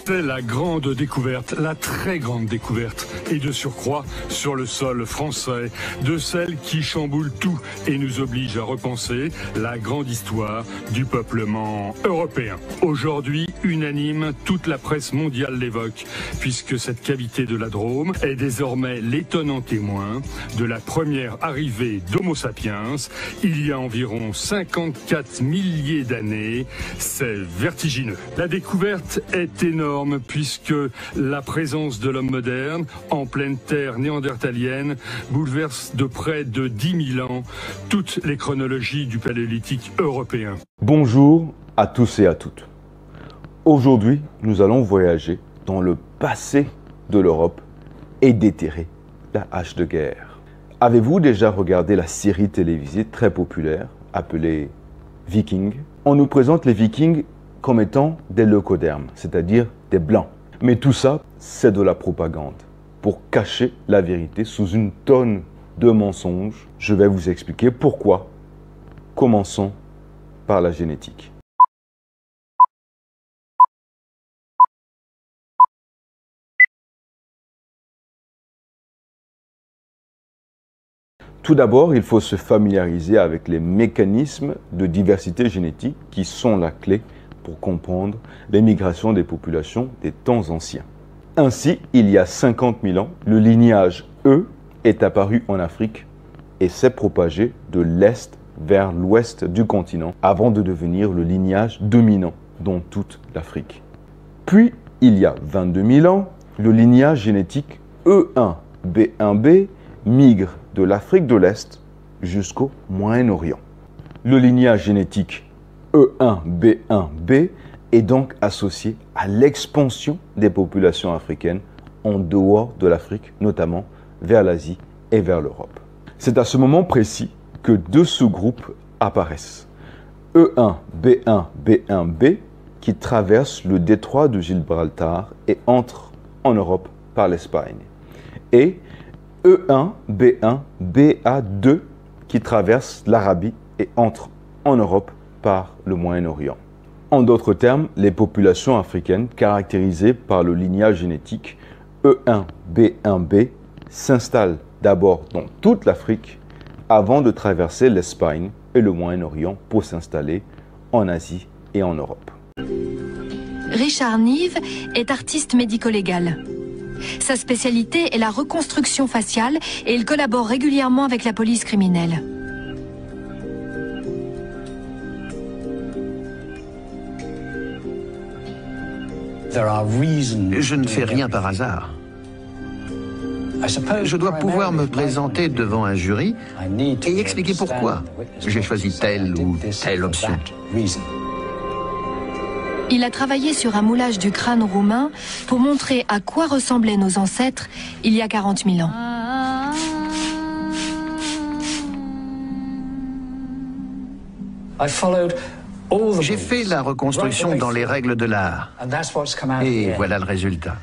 C'est la grande découverte, la très grande découverte, et de surcroît sur le sol français, de celle qui chamboule tout et nous oblige à repenser la grande histoire du peuplement européen. Aujourd'hui, unanime, toute la presse mondiale l'évoque, puisque cette cavité de la Drôme est désormais l'étonnant témoin de la première arrivée d'Homo sapiens il y a environ 54 milliers d'années. C'est vertigineux. La découverte est énorme puisque la présence de l'homme moderne en pleine terre néandertalienne bouleverse de près de 10 000 ans toutes les chronologies du paléolithique européen. Bonjour à tous et à toutes. Aujourd'hui, nous allons voyager dans le passé de l'Europe et déterrer la hache de guerre. Avez-vous déjà regardé la série télévisée très populaire appelée Vikings? On nous présente les Vikings comme étant des leucodermes, c'est-à-dire des blancs. Mais tout ça, c'est de la propagande. Pour cacher la vérité sous une tonne de mensonges, je vais vous expliquer pourquoi. Commençons par la génétique. Tout d'abord, il faut se familiariser avec les mécanismes de diversité génétique qui sont la clé pour comprendre les migrations des populations des temps anciens. Ainsi, il y a 50 000 ans, le lignage E est apparu en Afrique et s'est propagé de l'est vers l'ouest du continent avant de devenir le lignage dominant dans toute l'Afrique. Puis, il y a 22 000 ans, le lignage génétique E1B1B migre de l'Afrique de l'Est jusqu'au Moyen-Orient. Le lignage génétique E1B1B est donc associé à l'expansion des populations africaines en dehors de l'Afrique, notamment vers l'Asie et vers l'Europe. C'est à ce moment précis que deux sous-groupes apparaissent. E1B1B1B qui traverse le détroit de Gibraltar et entre en Europe par l'Espagne. Et E1B1BA2 qui traverse l'Arabie et entre en Europe par le Moyen-Orient. En d'autres termes, les populations africaines caractérisées par le lignage génétique E1B1B s'installent d'abord dans toute l'Afrique avant de traverser l'Espagne et le Moyen-Orient pour s'installer en Asie et en Europe. Richard Nieve est artiste médico-légal. Sa spécialité est la reconstruction faciale et il collabore régulièrement avec la police criminelle. Je ne fais rien par hasard. Je dois pouvoir me présenter devant un jury et expliquer pourquoi j'ai choisi telle ou telle option. Il a travaillé sur un moulage du crâne roumain pour montrer à quoi ressemblaient nos ancêtres il y a 40 000 ans. J'ai fait la reconstruction dans les règles de l'art. Et voilà le résultat.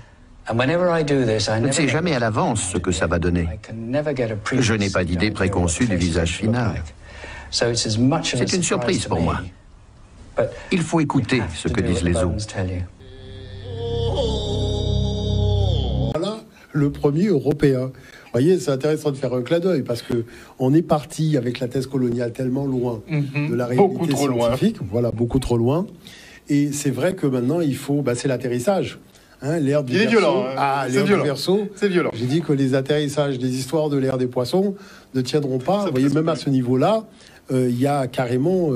Je ne sais jamais à l'avance ce que ça va donner. Je n'ai pas d'idée préconçue du visage final. C'est une surprise pour moi. Il faut écouter ce que disent les os. Voilà le premier européen. Vous voyez, c'est intéressant de faire un clin d'œil parce qu'on est parti avec la thèse coloniale tellement loin de la réalité scientifique. Voilà, beaucoup trop loin. Et c'est vrai que maintenant, il faut... c'est l'atterrissage. Hein, l'ère du verseau. Violent, hein. C'est violent. C'est violent. J'ai dit que les atterrissages des histoires de l'ère des poissons ne tiendront pas. Vous voyez, même à ce niveau-là, il y a carrément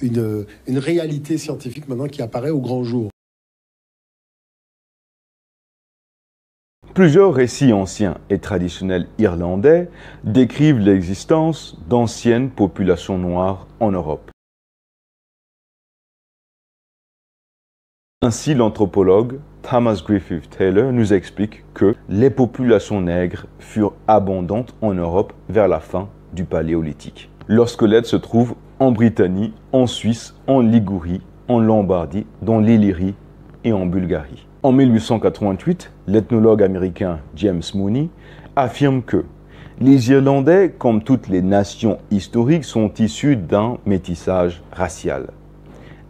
une réalité scientifique maintenant qui apparaît au grand jour. Plusieurs récits anciens et traditionnels irlandais décrivent l'existence d'anciennes populations noires en Europe. Ainsi, l'anthropologue Thomas Griffith Taylor nous explique que les populations nègres furent abondantes en Europe vers la fin du Paléolithique. Leur squelette se trouve en Britannie, en Suisse, en Ligurie, en Lombardie, dans l'Illyrie et en Bulgarie. En 1888, l'ethnologue américain James Mooney affirme que les Irlandais, comme toutes les nations historiques, sont issus d'un métissage racial.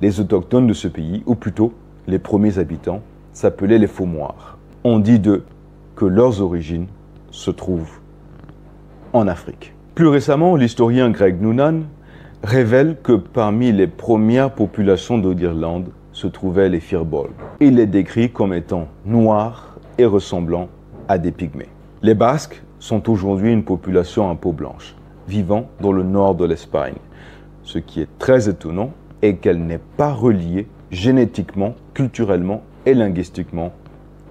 Les autochtones de ce pays, ou plutôt les premiers habitants, s'appelaient les Faumoirs. On dit d'eux que leurs origines se trouvent en Afrique. Plus récemment, l'historien Greg Noonan révèle que parmi les premières populations d'Irlande se trouvaient les Firbolgs. Il les décrit comme étant noirs et ressemblant à des pygmées. Les Basques sont aujourd'hui une population à peau blanche, vivant dans le nord de l'Espagne. Ce qui est très étonnant est qu'elle n'est pas reliée génétiquement, culturellement et linguistiquement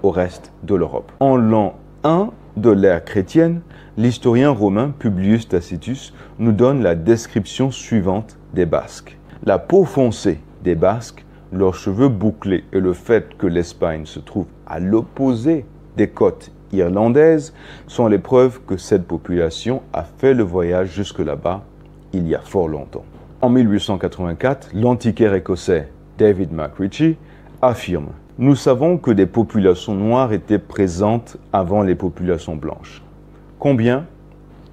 au reste de l'Europe. En l'an 1 de l'ère chrétienne, l'historien romain Publius Tacitus nous donne la description suivante des Basques. La peau foncée des Basques, leurs cheveux bouclés et le fait que l'Espagne se trouve à l'opposé des côtes irlandaises sont les preuves que cette population a fait le voyage jusque là-bas il y a fort longtemps. En 1884, l'antiquaire écossais David McRitchie affirme « Nous savons que des populations noires étaient présentes avant les populations blanches. Combien?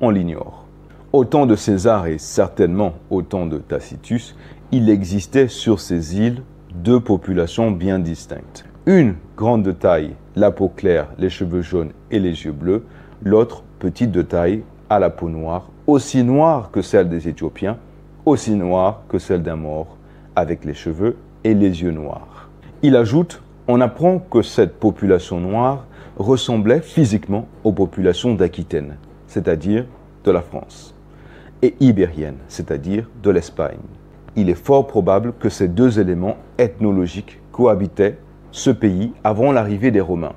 On l'ignore. Au temps de César et certainement au temps de Tacitus, il existait sur ces îles deux populations bien distinctes. Une grande de taille, la peau claire, les cheveux jaunes et les yeux bleus. L'autre petite de taille, à la peau noire, aussi noire que celle des Éthiopiens, aussi noire que celle d'un Maure, avec les cheveux et les yeux noirs. Il ajoute, on apprend que cette population noire ressemblait physiquement aux populations d'Aquitaine, c'est-à-dire de la France, et ibérienne, c'est-à-dire de l'Espagne. Il est fort probable que ces deux éléments ethnologiques cohabitaient ce pays avant l'arrivée des Romains.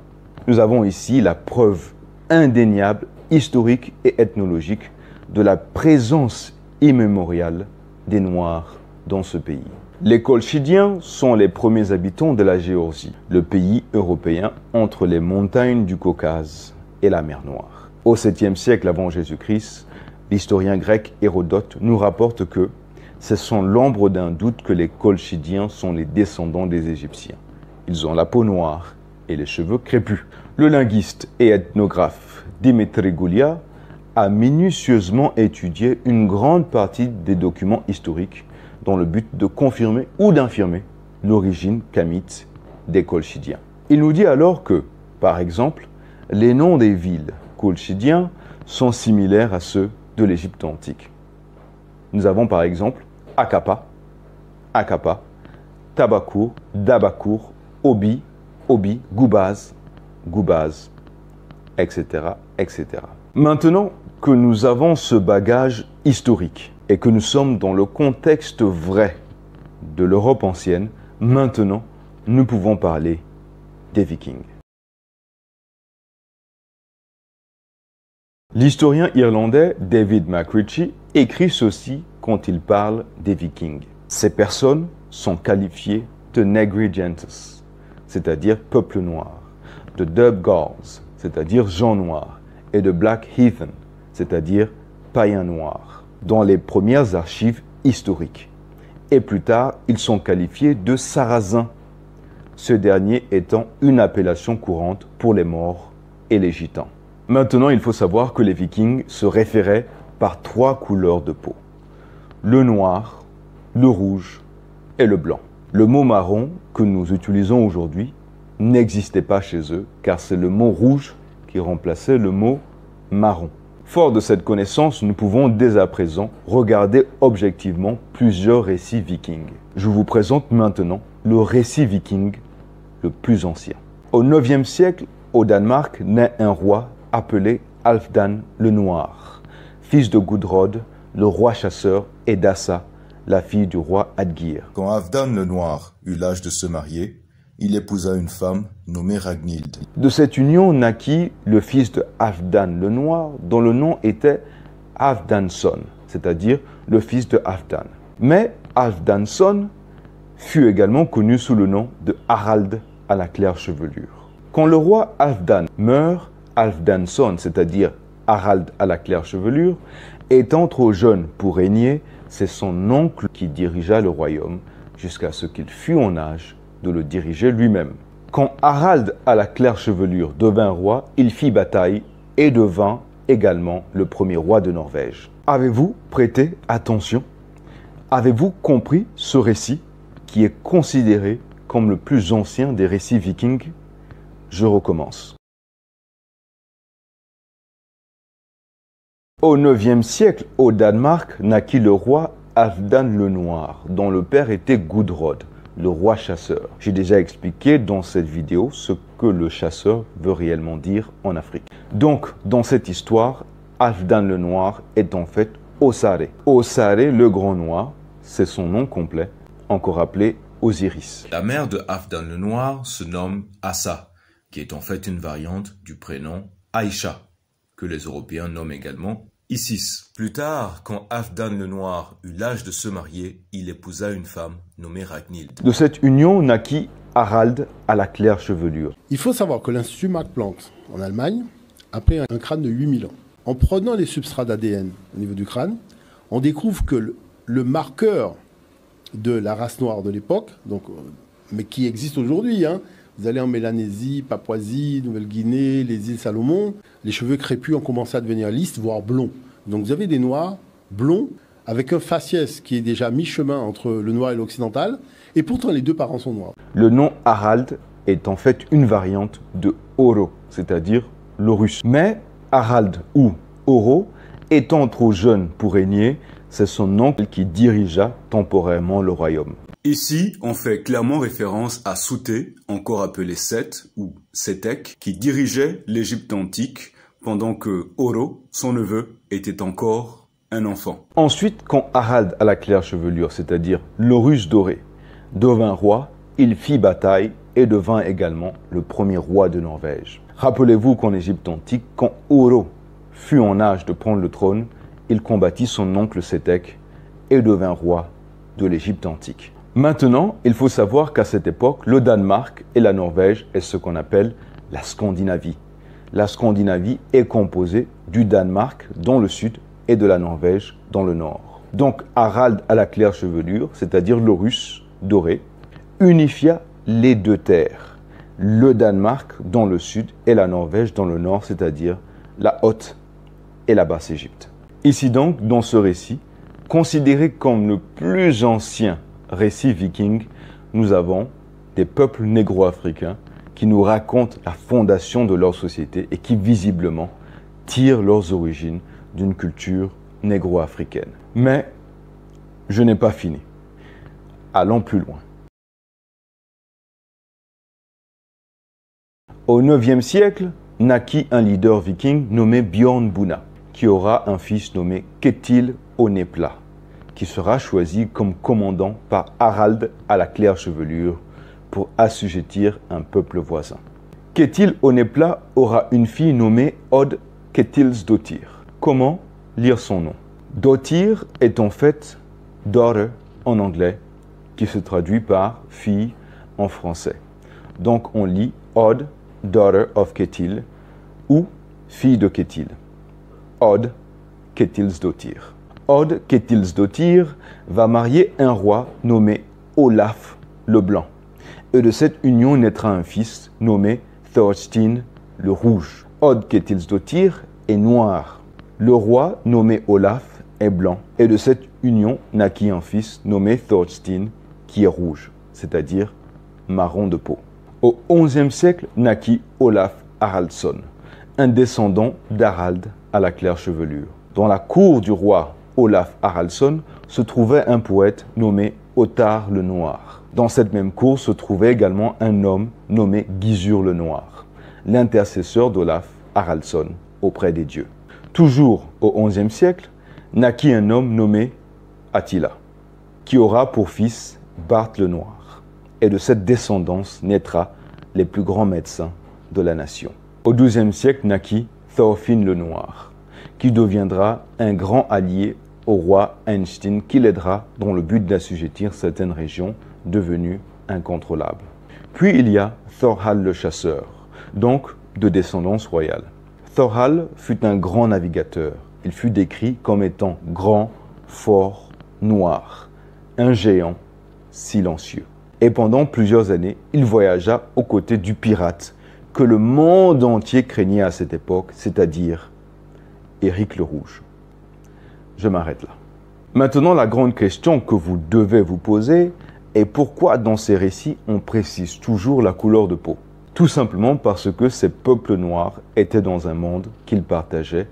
Nous avons ici la preuve indéniable, historique et ethnologique de la présence immémoriale des Noirs dans ce pays. Les Colchidiens sont les premiers habitants de la Géorgie, le pays européen entre les montagnes du Caucase et la mer Noire. Au 7e siècle avant Jésus-Christ, l'historien grec Hérodote nous rapporte que c'est sans l'ombre d'un doute que les Colchidiens sont les descendants des Égyptiens. Ils ont la peau noire et les cheveux crépus. Le linguiste et ethnographe Dimitri Goulia a minutieusement étudié une grande partie des documents historiques dans le but de confirmer ou d'infirmer l'origine kamite des Colchidiens. Il nous dit alors que, par exemple, les noms des villes colchidiens sont similaires à ceux de l'Égypte antique. Nous avons par exemple Akapa, Akapa, Tabakour, Dabakour, Obi, Obi, Goubaz, Goubaz, etc., etc. Maintenant que nous avons ce bagage historique et que nous sommes dans le contexte vrai de l'Europe ancienne, maintenant, nous pouvons parler des Vikings. L'historien irlandais David McRitchie écrit ceci quand il parle des Vikings. Ces personnes sont qualifiées de Negri Gentes, c'est-à-dire peuple noir, de Dub Gauls, c'est-à-dire gens noirs, et de Black Heathen, c'est-à-dire païens noirs, dans les premières archives historiques. Et plus tard, ils sont qualifiés de Sarrasins, ce dernier étant une appellation courante pour les Maures et les Gitans. Maintenant, il faut savoir que les Vikings se référaient par trois couleurs de peau: le noir, le rouge et le blanc. Le mot marron que nous utilisons aujourd'hui n'existait pas chez eux, car c'est le mot rouge qui remplaçait le mot marron. Fort de cette connaissance, nous pouvons dès à présent regarder objectivement plusieurs récits vikings. Je vous présente maintenant le récit viking le plus ancien. Au 9e siècle, au Danemark, naît un roi appelé Halfdan le Noir, fils de Gudrod, le roi chasseur, et d'Assa, la fille du roi Adgir. Quand Halfdan le Noir eut l'âge de se marier, il épousa une femme nommée Ragnhild. De cette union naquit le fils de Halfdan le Noir, dont le nom était Halfdanson, c'est-à-dire le fils de Halfdan. Mais Halfdanson fut également connu sous le nom de Harald à la claire chevelure. Quand le roi Halfdan meurt, Halfdanson, c'est-à-dire Harald à la claire chevelure, étant trop jeune pour régner, c'est son oncle qui dirigea le royaume jusqu'à ce qu'il fût en âge de le diriger lui-même. Quand Harald à la claire chevelure devint roi, il fit bataille et devint également le premier roi de Norvège. Avez-vous prêté attention? Avez-vous compris ce récit qui est considéré comme le plus ancien des récits vikings? Je recommence. Au IXe siècle, au Danemark, naquit le roi Halfdan le Noir, dont le père était Gudrod, le roi chasseur. J'ai déjà expliqué dans cette vidéo ce que le chasseur veut réellement dire en Afrique. Donc, dans cette histoire, Halfdan le Noir est en fait Osare. Osare le Grand Noir, c'est son nom complet, encore appelé Osiris. La mère de Halfdan le Noir se nomme Assa, qui est en fait une variante du prénom Aïcha, que les Européens nomment également Isis. Plus tard, quand Halfdan le Noir eut l'âge de se marier, il épousa une femme nommée Ragnhild. De cette union naquit Harald à la claire chevelure. Il faut savoir que l'Institut Max Planck en Allemagne a pris un crâne de 8000 ans. En prenant les substrats d'ADN au niveau du crâne, on découvre que le marqueur de la race noire de l'époque, mais qui existe aujourd'hui, hein. Vous allez en Mélanésie, Papouasie, Nouvelle-Guinée, les îles Salomon, les cheveux crépus ont commencé à devenir lisses, voire blonds. Donc vous avez des noirs blonds avec un faciès qui est déjà mi-chemin entre le noir et l'occidental, et pourtant les deux parents sont noirs. Le nom Harald est en fait une variante de Oro, c'est-à-dire l'Horus. Mais Harald ou Oro, étant trop jeune pour régner, c'est son oncle qui dirigea temporairement le royaume. Ici, on fait clairement référence à Souté, encore appelé Seth ou Sétek, qui dirigeait l'Égypte antique pendant que Oro, son neveu, était encore un enfant. Ensuite, quand Harald à la claire chevelure, c'est-à-dire l'Horus doré, devint roi, il fit bataille et devint également le premier roi de Norvège. Rappelez-vous qu'en Égypte antique, quand Oro fut en âge de prendre le trône, il combattit son oncle Sétek et devint roi de l'Égypte antique. Maintenant, il faut savoir qu'à cette époque, le Danemark et la Norvège est ce qu'on appelle la Scandinavie. La Scandinavie est composée du Danemark dans le sud et de la Norvège dans le nord. Donc Harald à la claire chevelure, c'est-à-dire l'Horus doré, unifia les deux terres, le Danemark dans le sud et la Norvège dans le nord, c'est-à-dire la Haute et la Basse-Égypte. Ici donc, dans ce récit, considéré comme le plus ancien récit viking, nous avons des peuples négro-africains qui nous racontent la fondation de leur société et qui visiblement tirent leurs origines d'une culture négro-africaine. Mais je n'ai pas fini. Allons plus loin. Au IXe siècle, naquit un leader viking nommé Björn Buna, qui aura un fils nommé Ketil Onepla, qui sera choisi comme commandant par Harald à la claire chevelure pour assujettir un peuple voisin. Ketil Onepla aura une fille nommée Odd Ketilsdottir. Comment lire son nom? Dottir est en fait daughter en anglais, qui se traduit par fille en français. Donc on lit Odd, daughter of Ketil, ou fille de Ketil. Odd Ketilsdottir. Odd Ketilsdottir va marier un roi nommé Olaf le Blanc. Et de cette union naîtra un fils nommé Thorstein le Rouge. Odd Ketilsdottir est noir. Le roi nommé Olaf est blanc. Et de cette union naquit un fils nommé Thorstein qui est rouge, c'est-à-dire marron de peau. Au XIe siècle naquit Olaf Haraldsson, un descendant d'Harald à la claire chevelure. Dans la cour du roi Olaf Haraldsson se trouvait un poète nommé Ottar le Noir. Dans cette même cour se trouvait également un homme nommé Gizur le Noir, l'intercesseur d'Olaf Haraldsson auprès des dieux. Toujours au XIe siècle, naquit un homme nommé Attila, qui aura pour fils Bart le Noir. Et de cette descendance naîtra les plus grands médecins de la nation. Au XIIe siècle naquit Thorfinn le Noir, qui deviendra un grand allié au roi Eysteinn qui l'aidera dans le but d'assujettir certaines régions devenues incontrôlables. Puis il y a Thorhall le chasseur, donc de descendance royale. Thorhall fut un grand navigateur. Il fut décrit comme étant grand, fort, noir, un géant silencieux. Et pendant plusieurs années, il voyagea aux côtés du pirate que le monde entier craignait à cette époque, c'est-à-dire Éric le Rouge. Je m'arrête là. Maintenant, la grande question que vous devez vous poser est pourquoi dans ces récits, on précise toujours la couleur de peau? Tout simplement parce que ces peuples noirs étaient dans un monde qu'ils partageaient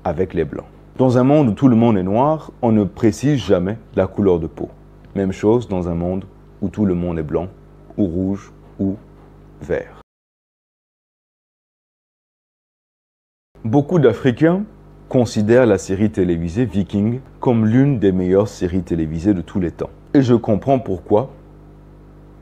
avec les Blancs. Dans un monde où tout le monde est noir, on ne précise jamais la couleur de peau. Même chose dans un monde où tout le monde est blanc, ou rouge, ou vert. Beaucoup d'Africains considèrent la série télévisée Viking comme l'une des meilleures séries télévisées de tous les temps. Et je comprends pourquoi,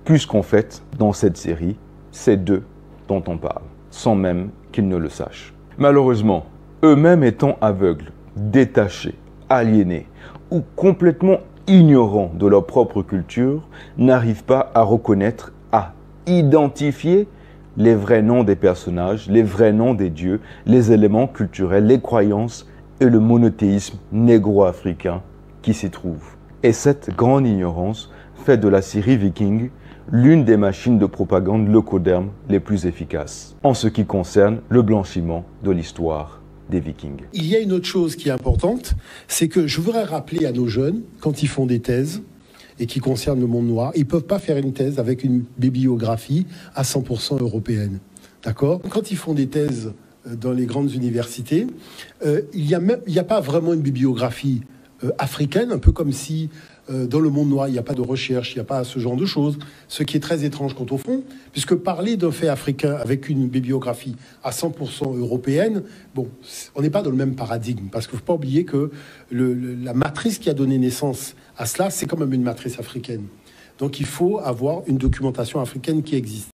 puisqu'en fait, dans cette série, c'est d'eux dont on parle, sans même qu'ils ne le sachent. Malheureusement, eux-mêmes étant aveugles, détachés, aliénés ou complètement ignorants de leur propre culture, n'arrivent pas à reconnaître, à identifier les vrais noms des personnages, les vrais noms des dieux, les éléments culturels, les croyances et le monothéisme négro-africain qui s'y trouve. Et cette grande ignorance fait de la série Viking l'une des machines de propagande leucoderme les plus efficaces en ce qui concerne le blanchiment de l'histoire des Vikings. Il y a une autre chose qui est importante, c'est que je voudrais rappeler à nos jeunes, quand ils font des thèses et qui concernent le monde noir, ils ne peuvent pas faire une thèse avec une bibliographie à 100% européenne. D'accord ? Quand ils font des thèses dans les grandes universités, il n'y a pas vraiment une bibliographie africaine, un peu comme si dans le monde noir, il n'y a pas de recherche, il n'y a pas ce genre de choses, ce qui est très étrange quant au fond, puisque parler d'un fait africain avec une bibliographie à 100% européenne, bon, on n'est pas dans le même paradigme, parce qu'il ne faut pas oublier que la matrice qui a donné naissance à cela, c'est quand même une matrice africaine. Donc il faut avoir une documentation africaine qui existe.